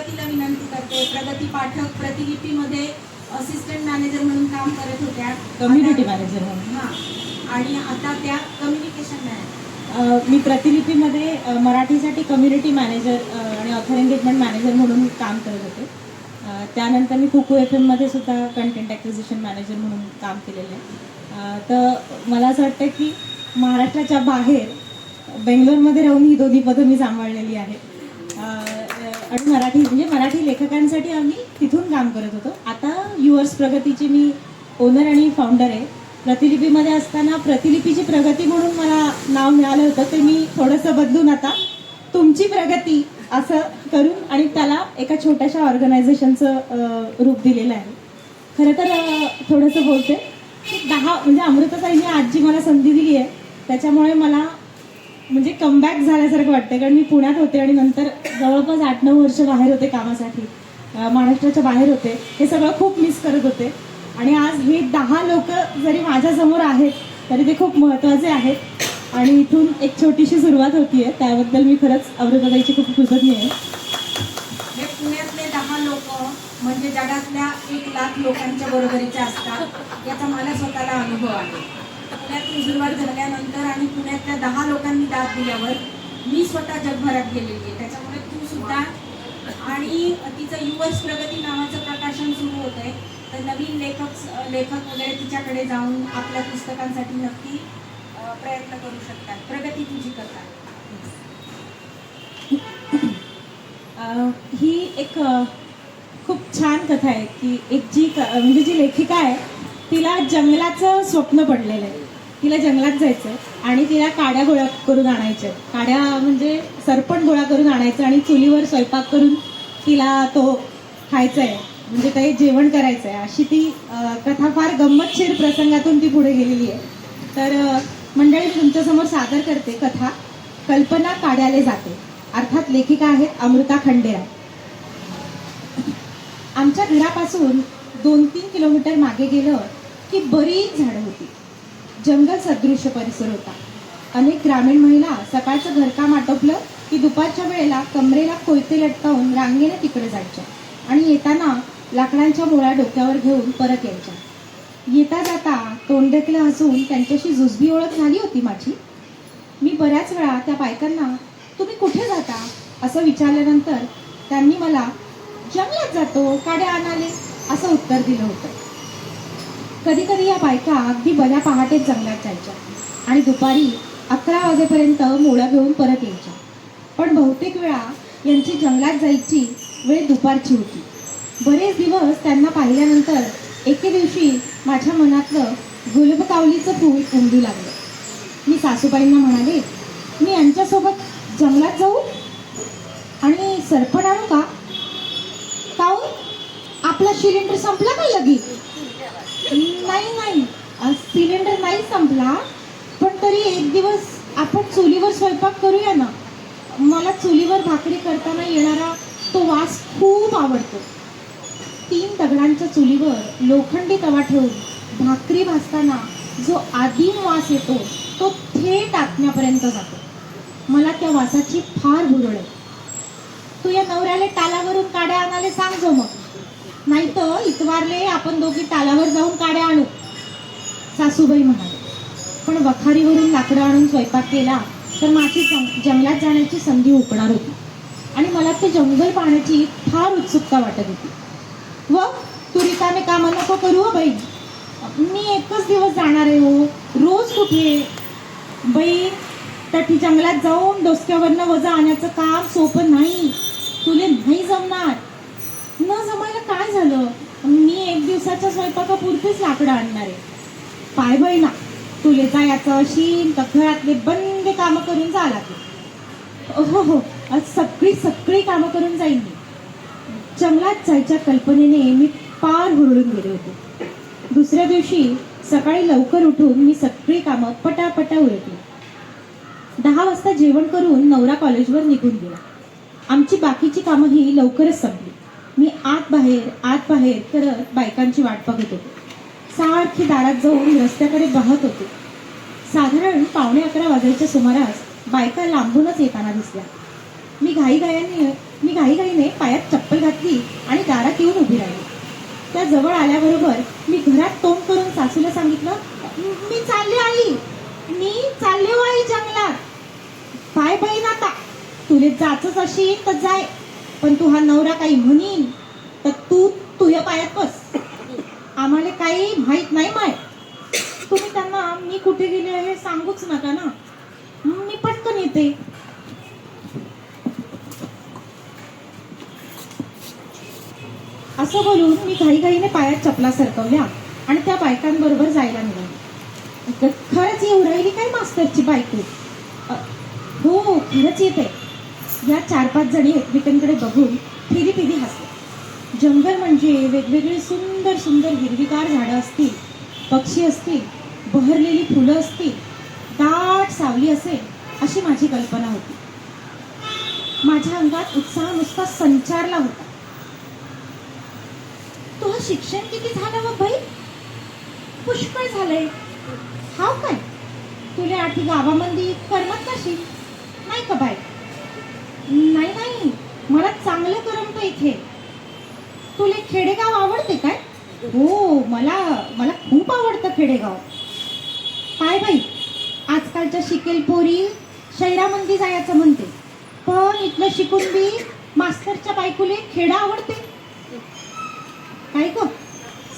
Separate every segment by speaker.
Speaker 1: प्रगतीला विनंती करते. प्रगती पाठक प्रतिलिपीमध्ये असिस्टंट मॅनेजर म्हणून काम करत होत्या,
Speaker 2: कम्युनिटी मॅनेजर म्हणून.
Speaker 1: हां, आणि आता त्या कम्युनिकेशन मॅनेजर.
Speaker 2: मी प्रतिलिपीमध्ये मराठीसाठी कम्युनिटी मॅनेजर आणि ऑथर एंगेजमेंट मॅनेजर म्हणून काम करत होते. त्यानंतर मी कुकू FM मध्ये सुद्धा कंटेंट ॲक्विजिशन मॅनेजर म्हणून काम केलेलं आहे. तर मला असं वाटतं की महाराष्ट्राच्या बाहेर बेंगलोरमध्ये राहून ही दोन्ही पदं मी सांभाळलेली आहेत. आणि मराठी लेखकांसाठी आम्ही तिथून काम करत होतो. आता युअर्स प्रगतीची मी ओनर आणि फाउंडर आहे. प्रतिलिपीमध्ये असताना प्रतिलिपीची प्रगती म्हणून मला नाव मिळालं होतं, ते मी थोडंसं बदलून आता तुमची प्रगती असं करून आणि त्याला एका छोट्याशा ऑर्गनायझेशनचं रूप दिलेलं आहे. खरं तर थोडंसं बोलते की अमृताताईंनी आज जी मला संधी दिली आहे त्याच्यामुळे मला कमबॅक झाल्यासारखं वाटतं. कारण मी पुण्यात होते आणि नंतर जवळपास 8-9 वर्ष बाहेर होते कामासाठी, महाराष्ट्राच्या बाहेर होते. हे सगळं खूप मिस करत होते आणि आज हे 10 लोक जरी माझ्यासमोर आहेत तरी ते खूप महत्त्वाचे आहेत. आणि इथून एक छोटीशी सुरुवात होतीये, त्याबद्दल मी खरंच अमृताताईची खूप कृतज्ञ आहे.
Speaker 1: हे पुण्यातले 10 लोक म्हणजे जगातल्या 1 लाख लोकांच्या बरोबरीचे असतात, याचा मला स्वतःला अनुभव आहे. पुण्यातून सुरुवात झाल्यानंतर आणि पुण्यातल्या 10 लोकांनी दाद दिल्यावर मी स्वतः जगभरात गेलेली आहे. त्याच्यामुळे तू सुद्धा, आणि तिचं युअर्स प्रगती नावाचं प्रकाशन सुरू होत आहे, तर नवीन लेखक वगैरे तिच्याकडे जाऊन आपल्या पुस्तकांसाठी नक्की प्रयत्न करू शकतात. प्रगती तुझी कथा.
Speaker 2: ही एक खूप छान कथा आहे की एक जी लेखिका आहे तिला जंगलाचं स्वप्न पडलेलं आहे. तिला जंगलात जायचं आणि तिला काड्या गोळा करून आणायच्या. काड्या म्हणजे सरपण गोळा करून आणायचं आणि चुलीवर स्वयंपाक करून तिला तो खायचा आहे, म्हणजे ते जेवण करायचं आहे. अशी ती कथा फार गंमतशीर प्रसंगातून ती पुढे गेलेली आहे. तर मंडळी, तुमच्यासमोर सादर करते कथा कल्पना काड्याले जाते. अर्थात लेखिका आहेत अमृता खंडेराय. आमच्या घरापासून 2-3 किलोमीटर मागे गेलं की बरीच झाडं होती. जंगल सदृश्य परिसर होता. अनेक ग्रामीण महिला सकाळचं घरकाम आटोपलं की दुपारच्या वेळेला कमरेला कोयते लटकावून रांगेने तिकडे जायच्या आणि येताना लाकडांच्या मुळा डोक्यावर घेऊन परत यायच्या. येता जाता तोंडदेखलं हसून त्यांच्याशी जुजबी ओळख झाली होती माझी. मी बऱ्याच वेळा त्या बायकांना तुम्ही कुठे जाता असं विचारल्यानंतर त्यांनी मला जंगलात जातो, काड्या आणाले असं उत्तर दिलं होतं. कधी कधी या बायका अगदी बऱ्या पहाटेच जंगलात जायच्या आणि दुपारी 11 वाजेपर्यंत मोळा घेऊन परत यायच्या. पण बहुतेक वेळा यांची जंगलात जायची वेळ दुपारची होती. बरेच दिवस त्यांना पाहिल्यानंतर एके दिवशी माझ्या मनातलं गुलाबकावलीचं फूल उमटू लागलं. मी सासूबाईंना म्हणाले, मी यांच्यासोबत जंगलात जाऊ आणि सरपण आणू का? काहून? आपला सिलेंडर संपला का लगेच? नाही, सिलेंडर नाही संपला, पण तरी एक दिवस आपण चुलीवर स्वयंपाक करूया ना. मला चुलीवर भाकरी करताना येणारा तो वास खूप आवडतो. 3 दगडांच्या चुलीवर लोखंडी तवा ठेवून भाकरी भाजताना जो आदिम वास येतो तो थेट आत्म्यापर्यंत जातो. मला त्या वासाची फार भुरळ आहे. तू या नवऱ्याला टालावरून काड्या आणायला सांग जो, मग नाही तर इतवारले आपण दोघी टालावर जाऊन काड्या आणू, सासूबाई म्हणाले. पण वखारीवरून लाकडं आणून स्वयंपाक केला तर माझी जंगलात जाण्याची संधी हुकणार होती आणि मला ते जंगल पाहण्याची फार उत्सुकता वाटत होती. व तू रिकामे कामं नको करू हो बाई, मी एकच दिवस जाणार आहे हो, रोज कुठे बाई. तटी जंगलात जाऊन डोसक्यावरनं वजा आणायचं काम सोपं नाही, तुले नाही जमणार. न जमायला काय झालं, मी 1 दिवसाच्या स्वयंपाकापुरतीच लाकडं आणणार आहे. पाय बाई ना, तुले जायचं अशी तर घरातले बंद कामं करून जा लागले. हो, आज सगळी कामं करून जाईन मी. जंगलात जायच्या कल्पनेने मी पार हुरळून गेले होते. दुसऱ्या दिवशी सकाळी लवकर उठून मी सगळी कामं पटापटा उरकली. 10 वाजता जेवण करून नवरा कॉलेजवर निघून गेला. आमची बाकीची कामंही लवकरच संपली. मी आत बाहेर करत बायकांची वाट बघत होते. सारखी दारात जाऊन रस्त्याकडे बघत होते. साधारण 11:15 वाजायच्या सुमारास बायका लांबूनच येताना दिसल्या. मी घाईघाईने पायात चप्पल जवळ आल्याबरोबर मी घरात तोंड करून सासूला सांगितलं, मी चालले आई, मी चालले हो आई जंगलात. काय बहीण आता, तुले जायचंच असेल तर जाय, पण तू हा नवरा काही म्हणीन तर तू तुझ्या पायात बस. आम्हाला काही माहित नाही माय. तुम्ही त्यांना मी कुठे गेले हे सांगूच नका ना, मी पटकन येते. असं बोलून मी घाईघाईने पायात चपला सरकवल्या आणि त्या बायकांबरोबर जायला निघाले. खरंच येऊ राहिली काय मास्तरची बायको? हो खरंच येते. या 4-5 जणी एकमेकांकडे बघून फिरी फिरी हसल्या. जंगल म्हणजे वेगवेगळी सुंदर सुंदर हिरवीगार झाडं असतील, पक्षी असतील, बहरलेली फुलं असतील, दाट सावली असेल अशी माझी कल्पना होती. माझ्या अंगात उत्साह नुसता संचारला होता. तुझं शिक्षण किती झालं व बाई? पुष्कळ झालंय. हाव काय, तुला आठी गावामध्ये करमत नशी नाही का बाई? नाही नाही, मला चांगलं करमतं इथे. तुला खेडेगाव आवडते काय? हो, मला खूप आवडतं खेडेगाव. काय बाई, आजकालच्या शिकेल पोरी शहरामध्ये जायचं म्हणते, पण इथलं शिकून बी मास्तरच्या बायकोले खेडा आवडते. काय ग,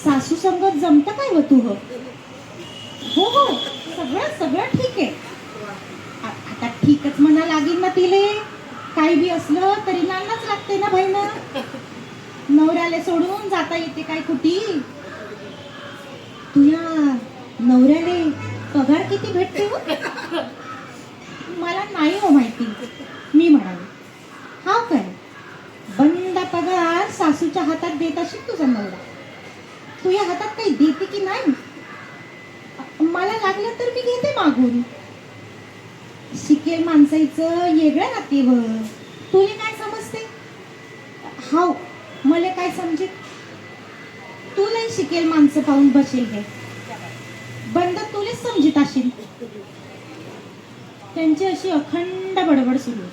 Speaker 2: सासू संगत जमतं काय व तू? हो हो, सगळं सगळं ठीक आहे. आता ठीकच म्हणा लागेल ना तिले. काही बी असलं तरी नानाच लागते ना बहिण. नवऱ्याला सोडून जाता येते काय कुठी? तुझ्या नवऱ्याले पगार किती भेटते हो? मला नाही हो माहिती, मी म्हणाले. हा काय, बंद पगार सासूच्या हातात देत असेल तुझा नवरा. तुझ्या हातात काही देते की नाही? मला लागलं तर मी घेते मागून. शिकेल माणसाचं वेगळं राहते व. तुला काय समजते? हाव, मला काय समजे? तुलाही शिकेल माणसं पाहून बसेल हे. बंद तुलेच समजित असेल. त्यांची अशी अखंड बडबड सुरू.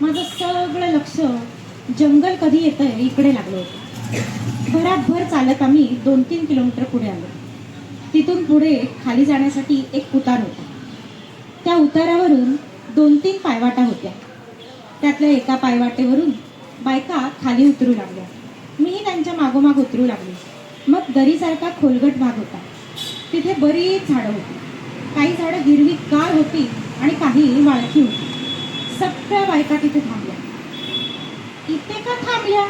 Speaker 2: माझं सगळं लक्ष जंगल कधी येतंय इकडे लागलं होतं. भराभर चालत आम्ही 2-3 किलोमीटर पुढे आलो. तिथून पुढे खाली जाण्यासाठी एक उतार होता. त्या उतारावरून 2-3 पायवाटा होत्या. त्यातल्या एका पायवाटेवरून बायका खाली उतरू लागल्या. मीही त्यांच्या मागोमाग उतरू लागले. मग दरीसारखा खोलगट भाग होता. तिथे बरीच झाडं होती. काही झाडं हिरवीगार होती आणि काही वाळकी होती. सगळ्या बायका तिथे थांबल्या. इथे का थांबल्या?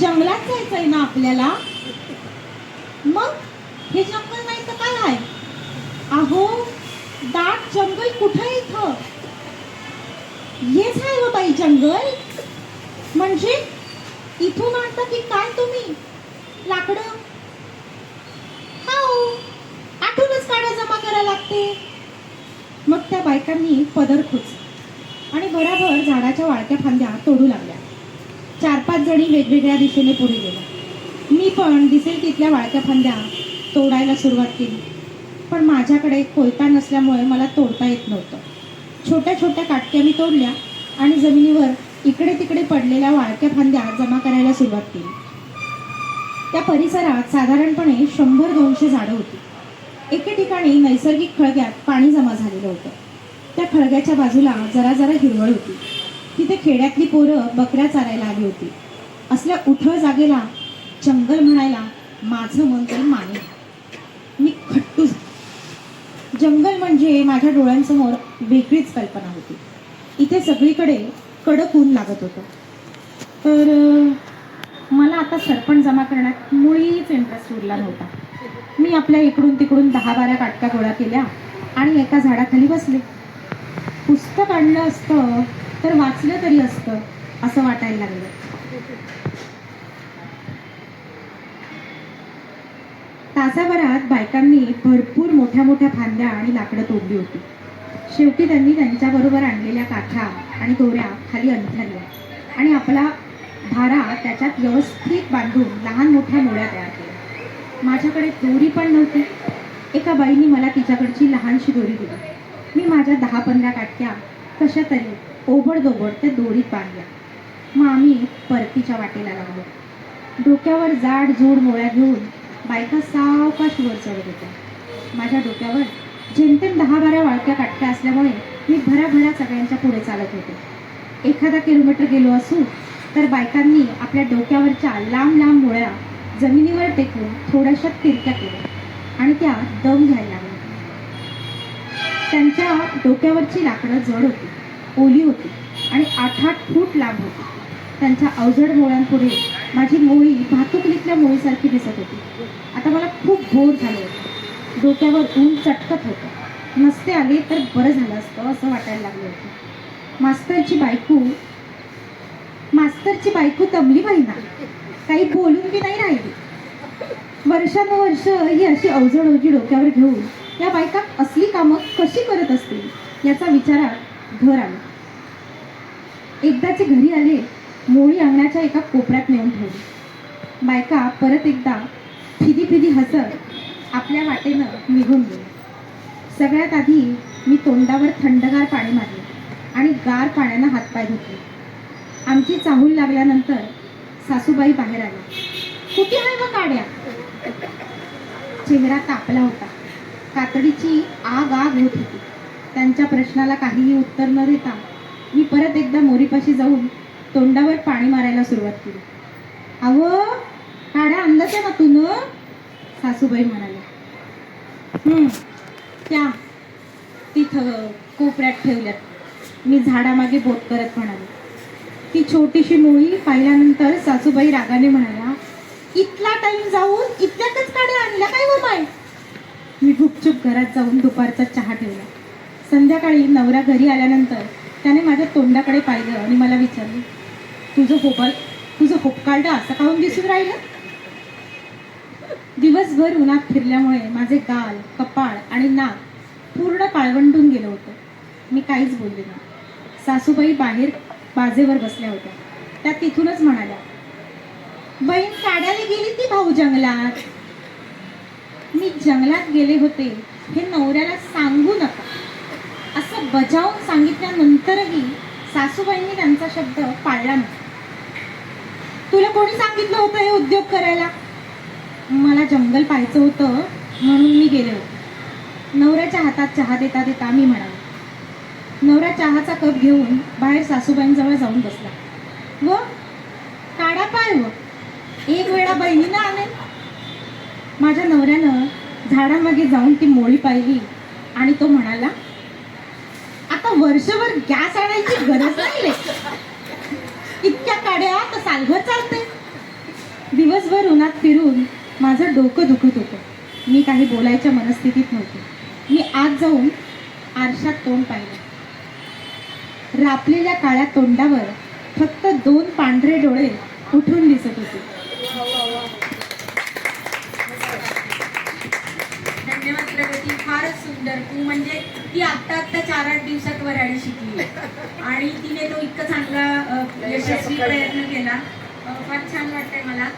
Speaker 2: जंगलात जायचंय ना आपल्याला. मग हे जंगल नाही तर काय आहे? अहो, दाट जंगल कुठे इथं? हेच आहे व बाई जंगल. म्हणजे इथून आणता की काय तुम्ही लाकडं? हाऊ, आठवणच काढा जमा करा लागते. मग त्या बायकांनी पदर खोच आणि बराबर झाडाच्या वाळक्या फांद्या तोडू लागल्या. 4-5 जणी वेगवेगळ्या दिशेने पुढे गेल्या. मी पण दिसेल तिथल्या वाळक्या फांद्या तोडायला सुरुवात केली. पण माझ्याकडे कोयता नसल्यामुळे मला तोडता येत नव्हतं. छोट्या छोट्या काटक्या मी तोडल्या आणि जमिनीवर इकडे तिकडे पडलेल्या वाळक्या फांद्या जमा करायला सुरुवात केली. त्या परिसरात साधारणपणे 100-200 झाडं होती. एके ठिकाणी नैसर्गिक खळग्यात पाणी जमा झालेलं होतं. त्या खळग्याच्या बाजूला जरा जरा हिरवळ होती. तिथे खेड्यातली पोरं बकऱ्या चारायला आली होती. असल्या उठळ जागेला जंगल म्हणायला माझं मन तरी माने. मी खट्टू झाले. जंगल म्हणजे माझ्या डोळ्यांसमोर वेगळीच कल्पना होती. इथे सगळीकडे कडक ऊन लागत होतं. तर मला आता सरपण जमा करण्यात मुळीच इंटरेस्ट उरला नव्हता. मी आपल्या इकडून तिकडून 10-12 काटक्या गोळा केल्या आणि एका झाडाखाली बसले. पुस्तक आणलं असतं तर वाचलं तरी असतं असं वाटायला लागलं. तासाभरात बायकांनी भरपूर मोठ्या मोठ्या फांद्या आणि लाकडं तोडली होती. शेवटी त्यांनी त्यांच्याबरोबर आणलेल्या काठ्या आणि दोऱ्या खाली अंथरल्या आणि आपला भारा त्याच्यात व्यवस्थित बांधून लहान मोठ्या मोळ्या तयार केल्या. माझ्याकडे दोरी पण नव्हती. एका बाईने मला तिच्याकडची लहानशी दोरी दिली. मी माझ्या 10-15 काटक्या कशा तरी ओबडधोबड त्या दोरीत बांधल्या. मग आम्ही परतीच्या वाटेला लागलो. डोक्यावर जाड जूड मोळ्या घेऊन बायका सावकाश वर चढत होत्या. माझ्या डोक्यावर जेमतेम 10-12 वाळक्या काटक्या असल्यामुळे मी भराभरा सगळ्यांच्या पुढे चालत होते. एखादा किलोमीटर गेलो असू तर बायकांनी आपल्या डोक्यावरच्या लांब लांब मोळ्या जमिनीवर टेकून थोड्याशा तिरक्या केल्या आणि त्या दम घ्यायला लागल्या. त्यांच्या डोक्यावरची लाकडं जड होती, ओली होती आणि 8-8 फूट लांब होती. त्यांच्या अवजड मोळ्यांपुढे माझी मोळी भातुकलीतल्या मोळीसारखी दिसत होती. आता मला खूप बोर झालं होतं. डोक्यावर ऊन चटकत होतं. नसते आले तर बरं झालं असतं असं वाटायला लागलं होतं. मास्तरची बायको तमली बाई ना, काही बोलून बी नाही राहिली. वर्षानुवर्ष ही अशी अवजड ओझी डोक्यावर घेऊन या बायका असली कामं कशी करत असतील याचा विचारात घर आलं. एकदाचे घरी आले, मोळी अंगणाच्या एका कोपऱ्यात नेऊन ठेवली. बायका परत एकदा फिदी फिदी हसत आपल्या वाटेनं निघून गेल्या. सगळ्यात आधी मी तोंडावर थंडगार पाणी मारले आणि गार पाण्यानं हातपाय धुतले. आमची चाहूल लागल्यानंतर सासूबाई बाहेर आल्या. कुठे आहे मग काड्या? चेहरा तापला होता. कातडीची आग होत होती. त्यांच्या प्रश्नाला काहीही उत्तर न देता मी परत एकदा मोरीपाशी जाऊन तोंडावर पाणी मारायला सुरुवात केली. अहो, काड्या आणलंच आहे ना तू न? सासूबाई म्हणाल्या. त्या तिथं कोपऱ्यात ठेवल्यात. मी झाडामागे बोट करत म्हणाले. ती छोटीशी मोळी पाहिल्यानंतर सासूबाई रागाने म्हणाल्या, इथला टाइम जाऊन इतक्यातच काड्या आणल्या काय हो बाय? मी गुपचूप घरात जाऊन दुपारचा चहा ठेवला. संध्याकाळी नवरा घरी आल्यानंतर त्याने माझ्या तोंडाकडे पाहिलं आणि मला विचारलं, तुझं होपकालडं असं काहून दिसून राहिलं? दिवसभर उन्हात फिरल्यामुळे माझे गाल, कपाळ आणि नाक पूर्ण काळवंडून गेलं होतं. मी काहीच बोलले नाही. सासूबाई बाहेर बाजेवर बसल्या होत्या. त्या तिथूनच म्हणाल्या, बहीण काढायला गेली ती भाऊ जंगलात. मी जंगलात गेले होते हे नवऱ्याला सांगू नका असं बजावून सांगितल्यानंतरही सासूबाईंनी त्यांचा शब्द पाळला नाही. तुला कोणी सांगितलं होतं हे उद्योग करायला? मला जंगल पाहायचं होतं म्हणून मी गेले होते. नवऱ्याच्या हातात चहा देता देता मी म्हणाले. नवरा चहाचा कप घेऊन बाहेर सासूबाईंजवळ जाऊन बसला. व काढा पाय व एक वेळा बहिणीनं आणेल. माझ्या नवऱ्यानं झाडामागे जाऊन ती मोळी पाहिली आणि तो म्हणाला, आता वर्षभर गॅस आणायची गरज नाही रे. इतक्या काड्या तर सालभर चालते. दिवसभर उन्हात फिरून माझं डोकं दुखत होतं. मी काही बोलायच्या मनस्थितीत नव्हते. मी आत जाऊन आरशात तोंड पाहिलं. रापलेल्या काळ्या तोंडावर फक्त 2 पांढरे डोळे उठून दिसत होते.
Speaker 1: धन्यवाद प्रगती, फारच सुंदर. तू म्हणजे ती आत्ता 4-8 दिवसात वऱ्हाडी शिकली आणि तिने तो इतका चांगला यशस्वी प्रयत्न केला. फार छान वाटतंय मला.